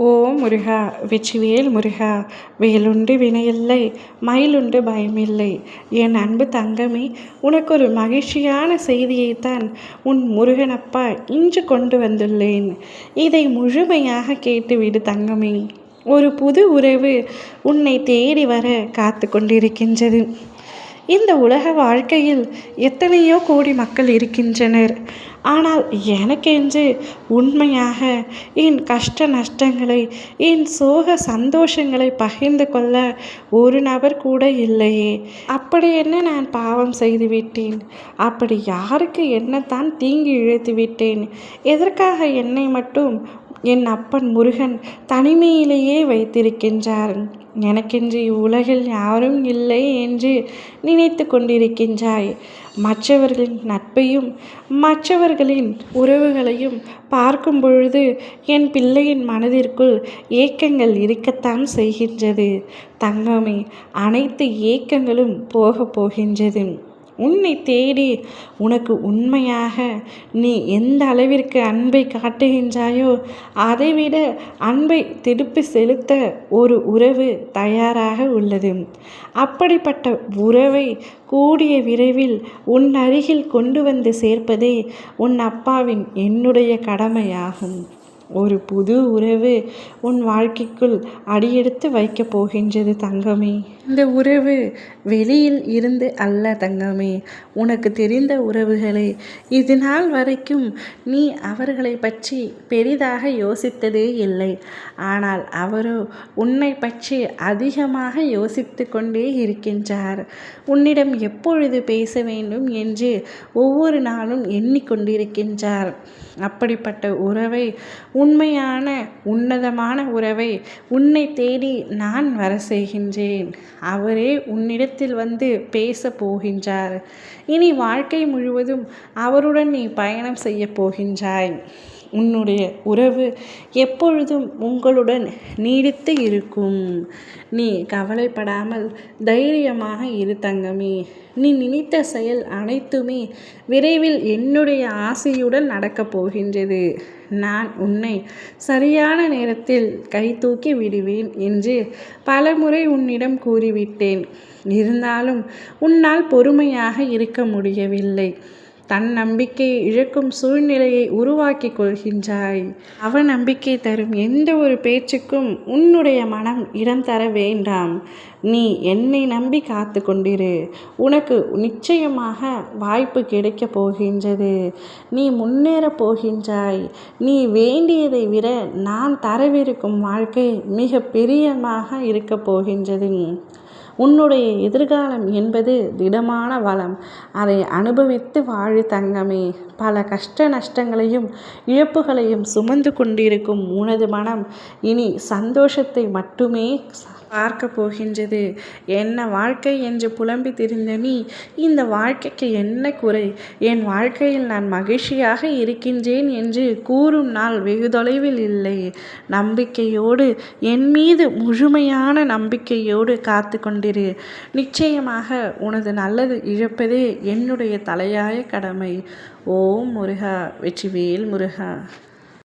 ஓ முருகா! வெற்றிவேல் முருகா! வேலுண்டு வினையில்லை, மயிலுண்டு பயமில்லை. என் அன்பு தங்கமே, உனக்கொரு மகிழ்ச்சியான செய்தியைத்தான் உன் முருகனப்பா இன்று கொண்டு வந்துள்ளேன். இதை முழுமையாக கேட்டுவிடு தங்கமே. ஒரு புது உறவு உன்னை தேடி வர காத்து கொண்டிருக்கின்றது. இந்த உலக வாழ்க்கையில் எத்தனையோ கோடி மக்கள் இருக்கின்றனர். ஆனால் எனக்கென்று உண்மையாக என் கஷ்ட நஷ்டங்களை, என் சோக சந்தோஷங்களை பகிர்ந்து கொள்ள ஒரு நபர் கூட இல்லையே. அப்படி என்ன நான் பாவம் செய்து விட்டேன்? அப்படி யாருக்கு என்னத்தான் தீங்கி இழைத்து விட்டேன்? எதற்காக என்னை மட்டும் என் அப்பன் முருகன் தனிமையிலேயே வைத்திருக்கின்றார்? எனக்கென்று இவ்வுலகில் யாரும் இல்லை என்று நினைத்து கொண்டிருக்கின்றாய். மற்றவர்களின் நட்பையும் மற்றவர்களின் உறவுகளையும் பார்க்கும் பொழுது என் பிள்ளையின் மனதிற்குள் ஏக்கங்கள் இருக்கத்தான் செய்கின்றது. தங்கமே, அனைத்து ஏக்கங்களும் போகப் போகின்றது. உன்னை தேடி உனக்கு உண்மையாக நீ எந்த அளவிற்கு அன்பை காட்டுகின்றாயோ அதைவிட அன்பை திருப்பி செலுத்த ஒரு உறவு தயாராக உள்ளது. அப்படிப்பட்ட உறவை கூடிய விரைவில் உன் அருகில் கொண்டு வந்து சேர்ப்பதே உன் அப்பாவின் என்னுடைய கடமையாகும். ஒரு புது உறவு உன் வாழ்க்கைக்குள் அடியெடுத்து வைக்கப் போகின்றது தங்கமே. இந்த உறவு வெளியில் இருந்து அல்ல தங்கமே. உனக்கு தெரிந்த உறவுகளை இது நாள் வரைக்கும் நீ அவர்களை பற்றி பெரிதாக யோசித்ததே இல்லை. ஆனால் அவரோ உன்னை பற்றி அதிகமாக யோசித்து கொண்டே இருக்கின்றார். உன்னிடம் எப்பொழுது பேச வேண்டும் என்று ஒவ்வொரு நாளும் எண்ணிக்கொண்டிருக்கின்றார். அப்படிப்பட்ட உறவை, உண்மையான உன்னதமான உறவை உன்னை தேடி நான் வர செய்கின்றேன். அவரே உன்னிடத்தில் வந்து பேச போகின்றார். இனி வாழ்க்கை முழுவதும் அவருடன் நீ பயணம் செய்ய போகின்றாய். உன்னுடைய உறவு எப்பொழுதும் உங்களுடன் நீடித்து இருக்கும். நீ கவலைப்படாமல் தைரியமாக இரு தங்கமே. நீ நினைத்த செயல் அனைத்துமே விரைவில் என்னுடைய ஆசையுடன் நடக்கப் போகின்றது. நான் உன்னை சரியான நேரத்தில் கை தூக்கி விடுவேன் என்று பலமுறை உன்னிடம் கூறிவிட்டேன். இருந்தாலும் உன்னால் பொறுமையாக இருக்க முடியவில்லை. தன் நம்பிக்கையை இழக்கும் சூழ்நிலையை உருவாக்கி கொள்கின்றாய். அவநம்பிக்கை தரும் எந்த ஒரு பேச்சுக்கும் உன்னுடைய மனம் இடம் தர வேண்டாம். நீ என்னை நம்பி காத்து கொண்டிரு. உனக்கு நிச்சயமாக வாய்ப்பு கிடைக்கப் போகின்றது. நீ முன்னேறப் போகின்றாய். நீ வேண்டியதை விட நான் தரவிருக்கும் வாழ்க்கை மிக பிரியமாக இருக்கப் போகின்றது. உன்னுடைய எதிர்காலம் என்பது திடமான வளம். அதை அனுபவித்து வாழு தங்கமே. பல கஷ்ட நஷ்டங்களையும் இழப்புகளையும் சுமந்து கொண்டிருக்கும் உனது மனம் இனி சந்தோஷத்தை மட்டுமே பார்க்க போகின்றது. என்ன வாழ்க்கை என்று புலம்பி திரிந்த நீ இந்த வாழ்க்கைக்கு என்ன குறை, என் வாழ்க்கையில் நான் மகிழ்ச்சியாக இருக்கின்றேன் என்று கூறும் நாள் வெகு தொலைவில் இல்லை. நம்பிக்கையோடு, என் மீது முழுமையான நம்பிக்கையோடு காத்து கொண்டிரு. நிச்சயமாக உனது நல்லது இழப்பதே என்னுடைய தலையாய கடமை. ஓம் முருகா! வெற்றிவேல் முருகா!